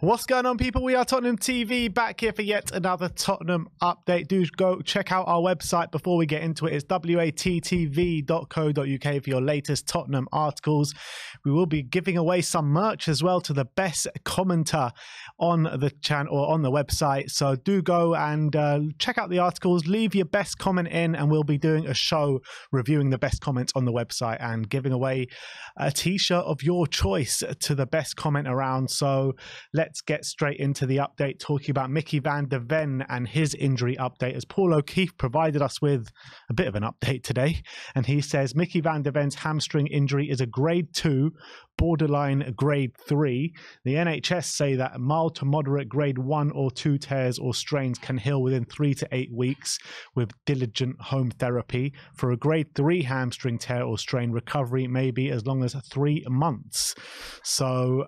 What's going on, people? We are Tottenham TV, back here for yet another Tottenham update. Do go check out our website before we get into it. It's WeAreTottenhamTV.co.uk for your latest Tottenham articles. We will be giving away some merch as well to the best commenter on the channel or on the website. So do go and check out the articles, leave your best comment in, and we'll be doing a show reviewing the best comments on the website and giving away a t-shirt of your choice to the best comment around. So let's get straight into the update, talking about Mickey van de Ven and his injury update, as Paul O'Keefe provided us with a bit of an update today. And he says Mickey van de Ven's hamstring injury is a grade 2, borderline grade 3. The NHS say that mild to moderate grade 1 or 2 tears or strains can heal within 3 to 8 weeks with diligent home therapy. For a grade 3 hamstring tear or strain, recovery may be as long as 3 months. So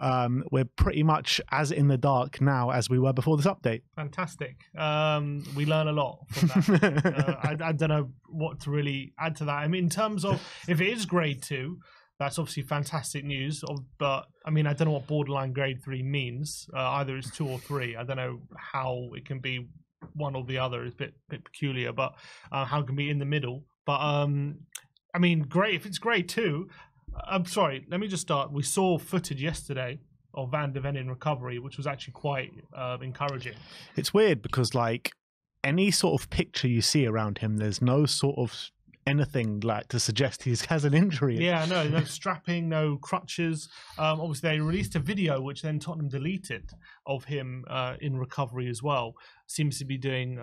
we're pretty much as in the dark now as we were before this update. Fantastic. We learn a lot from that. I don't know what to really add to that. I mean, in terms of if it is grade 2, that's obviously fantastic news. But I mean, I don't know what borderline grade 3 means. Either it's 2 or 3. I don't know how it can be one or the other. It's a bit peculiar, but how it can be in the middle. But I mean, great. If it's grade 2, I'm sorry, let me just start. We saw footage yesterday of Van de Ven in recovery, which was actually quite encouraging. It's weird because, like, any sort of picture you see around him, there's no sort of anything like to suggest he has an injury. Yeah, no strapping, no crutches. Obviously, they released a video which then Tottenham deleted of him in recovery as well. Seems to be doing,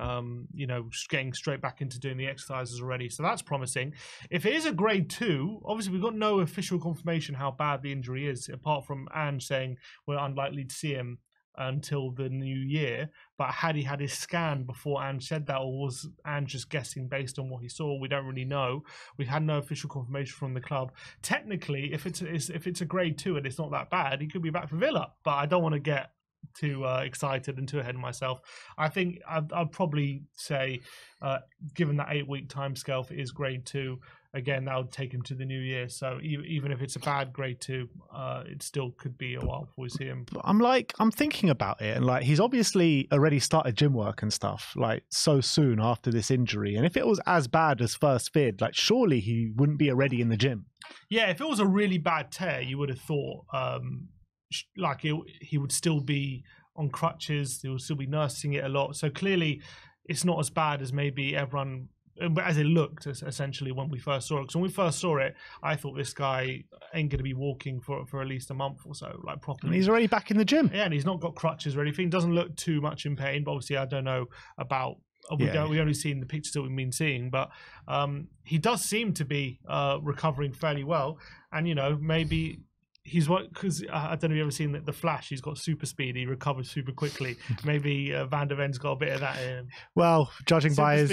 getting straight back into doing the exercises already. So that's promising. If it is a grade 2, obviously we've got no official confirmation how bad the injury is, apart from Ange saying we're unlikely to see him until the new year. But had he had his scan before Ange said that, or was Ange just guessing based on what he saw? We don't really know. We've had no official confirmation from the club. Technically, if it's a grade 2 and it's not that bad, he could be back for Villa. But I don't want to get too excited and too ahead of myself. I think I'd probably say, given that 8-week timescale, if it is grade 2, again, that would take him to the new year. So even if it's a bad grade 2, it still could be a while before we see him. I'm thinking about it, and like, he's obviously already started gym work and stuff like so soon after this injury. And if it was as bad as first feared, like, surely he wouldn't be already in the gym. Yeah, if it was a really bad tear, you would have thought he would still be on crutches. He would still be nursing it a lot. So clearly, it's not as bad as maybe everyone, as it looked, essentially, when we first saw it. Because when we first saw it, I thought this guy ain't going to be walking for at least a month or so, like, properly. And he's already back in the gym. Yeah, and he's not got crutches or anything. Doesn't look too much in pain, but obviously I don't know about. We only seen the pictures that we've been seeing, but he does seem to be recovering fairly well. And maybe he's what, because I don't know if you've ever seen the Flash. He's got super speed. He recovers super quickly. Maybe Van de Ven's got a bit of that in him. Well, judging by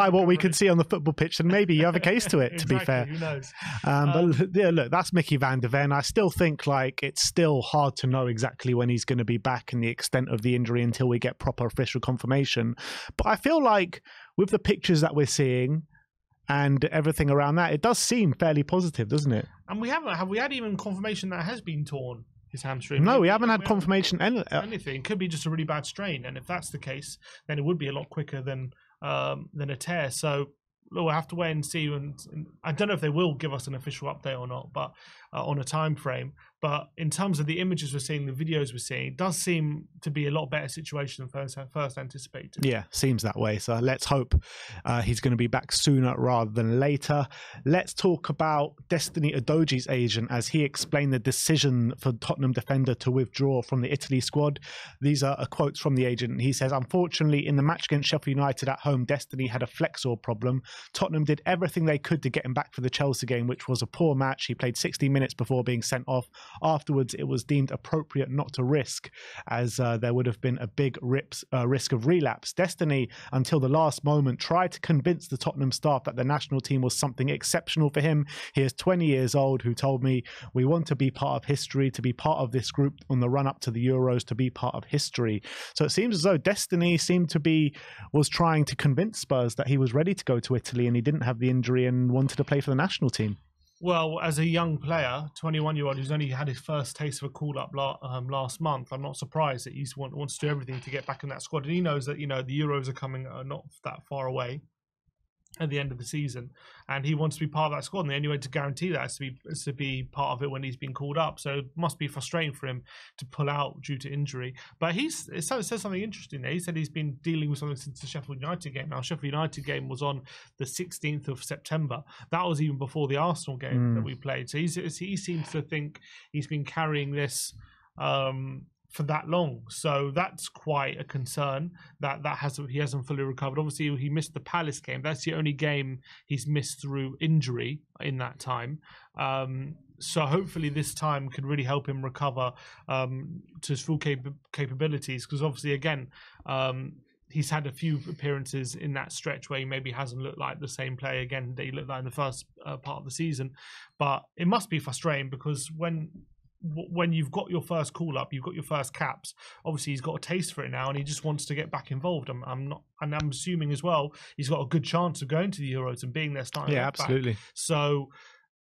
what we can see on the football pitch, then maybe you have a case to it. Exactly, to be fair, who knows? But yeah, look, that's Mickey van de Ven. I still think like it's still hard to know exactly when he's going to be back and the extent of the injury until we get proper official confirmation. But I feel like with the pictures that we're seeing and everything around that, it does seem fairly positive, doesn't it? And have we had even confirmation that has been torn, his hamstring? No, we haven't had confirmation. Anything. It could be just a really bad strain, and if that's the case, then it would be a lot quicker than a tear. So we'll have to wait and see. And I don't know if they will give us an official update or not, but on a time frame. But in terms of the images we're seeing, the videos we're seeing, it does seem to be a lot better situation than first anticipated. Yeah, seems that way. So let's hope he's going to be back sooner rather than later. Let's talk about Destiny Udogi's agent as he explained the decision for Tottenham defender to withdraw from the Italy squad. These are quotes from the agent. He says, unfortunately, in the match against Sheffield United at home, Destiny had a flexor problem. Tottenham did everything they could to get him back for the Chelsea game, which was a poor match. He played 60 minutes before being sent off. Afterwards, it was deemed appropriate not to risk, as there would have been a big risk of relapse. Destiny, until the last moment, tried to convince the Tottenham staff that the national team was something exceptional for him. He is 20 years old, who told me, we want to be part of history, to be part of this group on the run-up to the Euros, to be part of history. So it seems as though Destiny was trying to convince Spurs that he was ready to go to Italy and he didn't have the injury and wanted to play for the national team. Well, as a young player, 21-year-old who's only had his first taste of a call-up last month, I'm not surprised that he wants to do everything to get back in that squad. And he knows that, the Euros are coming not that far away at the end of the season, and he wants to be part of that squad, and the only way to guarantee that is to be part of it when he's been called up. So it must be frustrating for him to pull out due to injury. But it says something interesting there. He said he's been dealing with something since the Sheffield United game. Now, Sheffield United game was on the 16th of September. That was even before the Arsenal game that we played. So he seems to think he's been carrying this for that long, so that's quite a concern that he hasn't fully recovered. Obviously, he missed the Palace game. That's the only game he's missed through injury in that time. So hopefully this time could really help him recover to his full capabilities. Because obviously, again, he's had a few appearances in that stretch where he maybe hasn't looked like the same player again that he looked like in the first part of the season. But it must be frustrating because when you've got your first call up, you've got your first caps. Obviously, he's got a taste for it now, and he just wants to get back involved. I'm assuming as well he's got a good chance of going to the Euros and being there starting. Yeah, absolutely. Back. So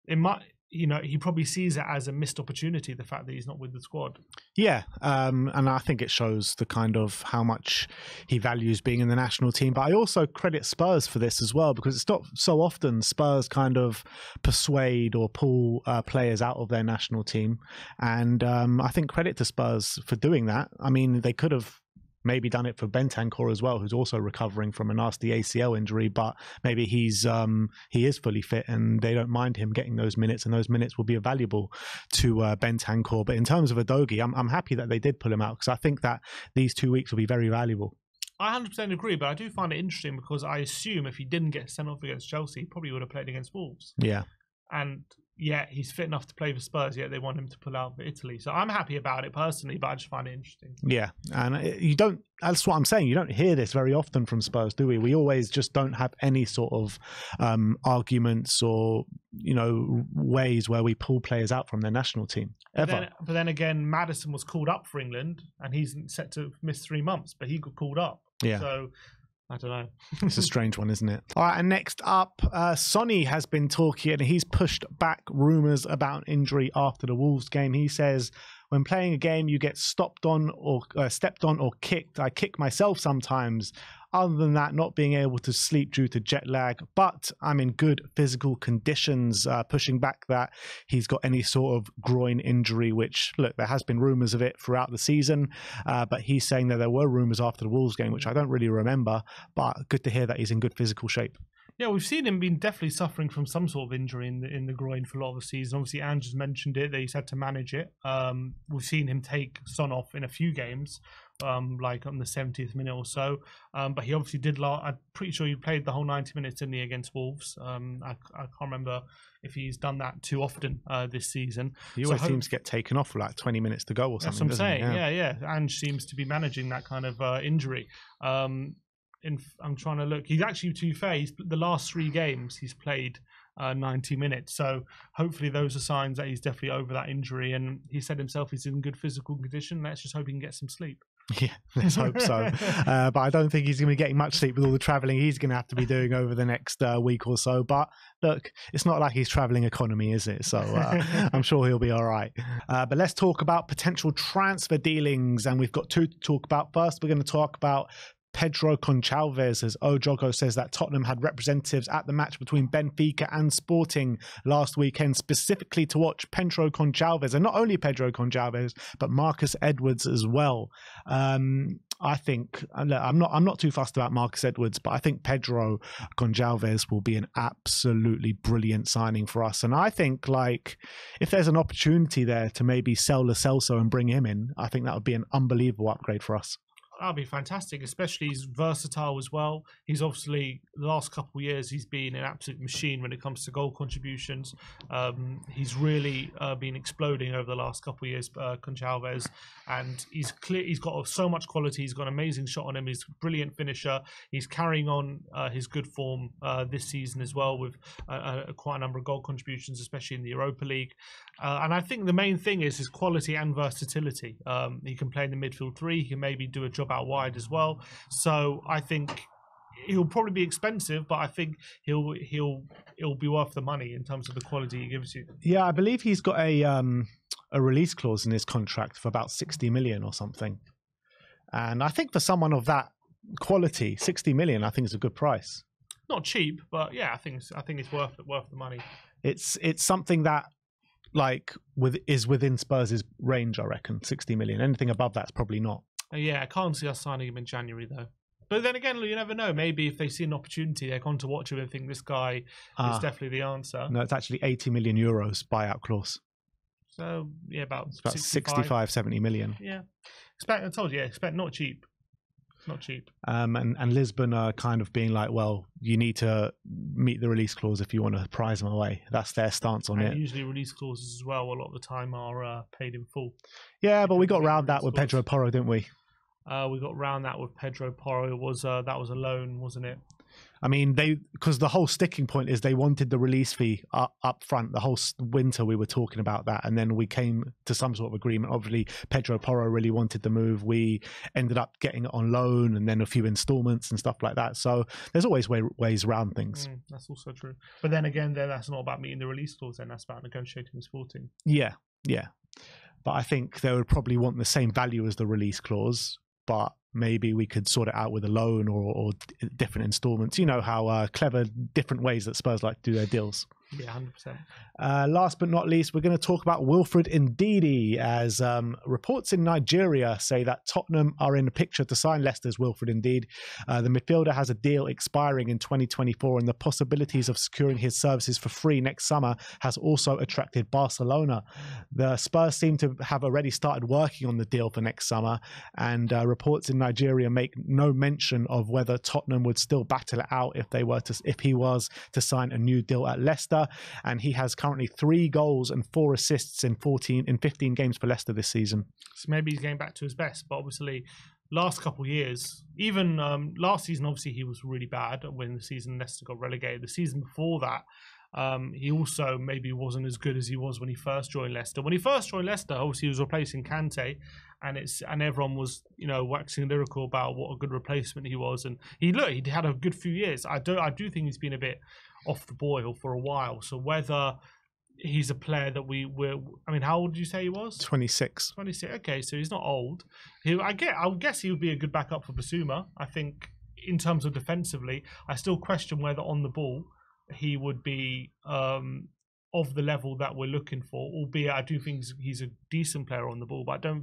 it might. He probably sees it as a missed opportunity, the fact that he's not with the squad. Yeah, and I think it shows the kind of how much he values being in the national team. But I also credit Spurs for this as well, because it's not so often Spurs kind of persuade or pull players out of their national team. And I think credit to Spurs for doing that. I mean, they could have maybe done it for Bentancur as well, who's also recovering from a nasty ACL injury, but maybe he is fully fit and they don't mind him getting those minutes, and those minutes will be valuable to Bentancur. But in terms of Udogie, I'm happy that they did pull him out, because I think that these 2 weeks will be very valuable. I 100% agree, but I do find it interesting because I assume if he didn't get sent off against Chelsea, he probably would have played against Wolves. Yeah. And yeah, he's fit enough to play for Spurs, yet they want him to pull out for Italy. So I'm happy about it personally, but I just find it interesting. Yeah, and that's what I'm saying, you don't hear this very often from Spurs, do we? We always just don't have any sort of arguments or, ways where we pull players out from their national team, ever. But then again, Maddison was called up for England, and he's set to miss 3 months, but he got called up. Yeah. So I don't know. It's a strange one, isn't it? All right, and next up, Sonny has been talking, and he's pushed back rumours about injury after the Wolves game. He says, when playing a game, you get stepped on or kicked. I kick myself sometimes. Other than that, not being able to sleep due to jet lag, but I'm in good physical conditions, pushing back that he's got any sort of groin injury, which, look, there has been rumours of it throughout the season, but he's saying that there were rumours after the Wolves game, which I don't really remember, but good to hear that he's in good physical shape. Yeah, we've seen him been definitely suffering from some sort of injury in the groin for a lot of the season. Obviously, Ange has mentioned it, that he's had to manage it. We've seen him take Son off in a few games, like on the 70th minute or so. But he obviously did. I'm pretty sure he played the whole 90 minutes, didn't he, against Wolves? I can't remember if he's done that too often this season. He always seems to get taken off for like 20 minutes to go or something. That's what I'm saying. Yeah. Ange seems to be managing that kind of injury. I'm trying to look. He's actually, to be fair, the last 3 games he's played 90 minutes. So hopefully those are signs that he's definitely over that injury. And he said himself he's in good physical condition. Let's just hope he can get some sleep. Yeah, let's hope so. But I don't think he's going to be getting much sleep with all the travelling he's going to have to be doing over the next week or so. But look, it's not like he's travelling economy, is it? So I'm sure he'll be all right. But let's talk about potential transfer dealings. And we've got 2 to talk about. First, we're going to talk about Pedro Goncalves, as Ojogo says that Tottenham had representatives at the match between Benfica and Sporting last weekend, specifically to watch Pedro Goncalves, and not only Pedro Goncalves, but Marcus Edwards as well. I think I'm not too fussed about Marcus Edwards, but I think Pedro Goncalves will be an absolutely brilliant signing for us. And I think, like, if there's an opportunity there to maybe sell Lo Celso and bring him in, I think that would be an unbelievable upgrade for us. That'd be fantastic, especially he's versatile as well. He's obviously, the last couple of years, he's been an absolute machine when it comes to goal contributions. He's really been exploding over the last couple of years, Goncalves, and he's got so much quality. He's got an amazing shot on him. He's a brilliant finisher. He's carrying on his good form this season as well, with quite a number of goal contributions, especially in the Europa League. And I think the main thing is his quality and versatility. He can play in the midfield 3. He can maybe do a job out wide as well. So I think he'll probably be expensive, but I think it'll be worth the money in terms of the quality he gives you. Yeah, I believe he's got a release clause in his contract for about 60 million or something. And I think for someone of that quality, 60 million, I think is a good price. Not cheap, but yeah, I think it's worth the money. It's something that is within Spurs' range, I reckon. 60 million. Anything above that's probably not. Yeah, I can't see us signing him in January though. But then again, you never know. Maybe if they see an opportunity, they're going to watch him and think this guy is definitely the answer. No, it's actually 80 million euros buyout clause. So yeah, about 65, 70 million. Yeah, I told you, expect not cheap. Not cheap. And Lisbon are kind of being like, well, you need to meet the release clause if you want to prize them away. That's their stance on it. Usually release clauses as well, a lot of the time are paid in full. Yeah, but we got around that with Pedro Porro, didn't we? We got around that with Pedro Porro. That was a loan, wasn't it? I mean, because the whole sticking point is they wanted the release fee up front. The whole winter we were talking about that, and then we came to some sort of agreement. Obviously, Pedro Porro really wanted the move. We ended up getting it on loan, and then a few installments and stuff like that. So there's always ways around things. That's also true. But then again, that's not about meeting the release clause. Then that's about negotiating with Sporting. Yeah. But I think they would probably want the same value as the release clause, but maybe we could sort it out with a loan or different installments. You know how clever different ways that Spurs like to do their deals. Yeah, 100%. Last but not least, we're going to talk about Wilfred Ndidi, as reports in Nigeria say that Tottenham are in the picture to sign Leicester's Wilfred Ndidi. The midfielder has a deal expiring in 2024, and the possibilities of securing his services for free next summer has also attracted Barcelona. The Spurs seem to have already started working on the deal for next summer, and reports in Nigeria make no mention of whether Tottenham would still battle it out if he was to sign a new deal at Leicester. And he has currently 3 goals and 4 assists in 15 games for Leicester this season. So maybe he's getting back to his best, but obviously last couple of years, even last season, obviously he was really bad when the season Leicester got relegated. The season before that, he also maybe wasn't as good as he was when he first joined Leicester. When he first joined Leicester, obviously he was replacing Kante, and everyone was, waxing lyrical about what a good replacement he was. And he had a good few years. I do think he's been a bit off the boil for a while. So whether he's a player that how old did you say he was? 26. 26. Okay, so he's not old. I guess he would be a good backup for Basuma. I think in terms of defensively, I still question whether on the ball he would be of the level that we're looking for, albeit I do think he's a decent player on the ball, but I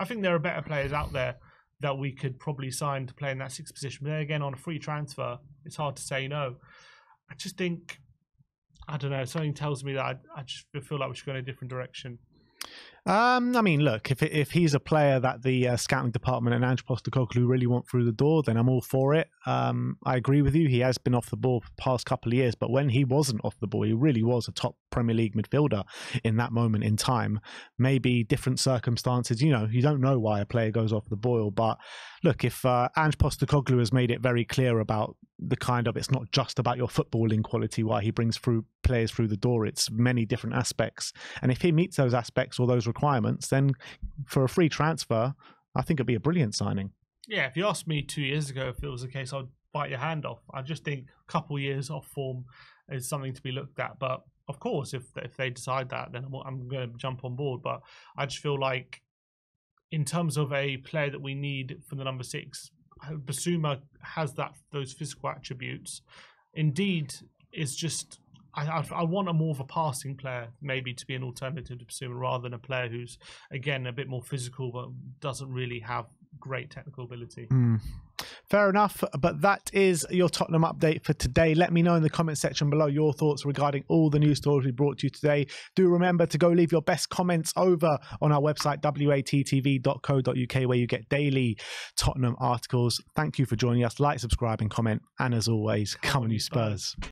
think there are better players out there that we could probably sign to play in that 6th position. But then again, on a free transfer, it's hard to say no. I just think, I don't know, something tells me that I just feel like we should go in a different direction. I mean, look, if he's a player that the scouting department and Ange Postecoglou really want through the door, then I'm all for it. I agree with you. He has been off the ball for the past couple of years, but when he wasn't off the ball, he really was a top Premier League midfielder in that moment in time. Maybe different circumstances, you don't know why a player goes off the boil. But look, if Ange Postecoglou has made it very clear about it's not just about your footballing quality, why he brings players through the door, it's many different aspects. And if he meets those aspects or those requirements, then for a free transfer, I think it'd be a brilliant signing. Yeah, if you asked me 2 years ago if it was the case, I'd bite your hand off. I just think a couple of years off form is something to be looked at. But of course, if they decide that, then I'm going to jump on board. But I just feel like in terms of a player that we need for the number 6, Basuma has those physical attributes. Indeed, is just I want a more of a passing player, maybe, to be an alternative to Basuma, rather than a player who's, again, a bit more physical but doesn't really have great technical ability. Fair enough, but that is your Tottenham update for today. Let me know in the comment section below your thoughts regarding all the news stories we brought to you today. Do remember to go leave your best comments over on our website, WeAreTottenhamTV.co.uk, where you get daily Tottenham articles. Thank you for joining us. Like, subscribe and comment. And as always, come on you Spurs.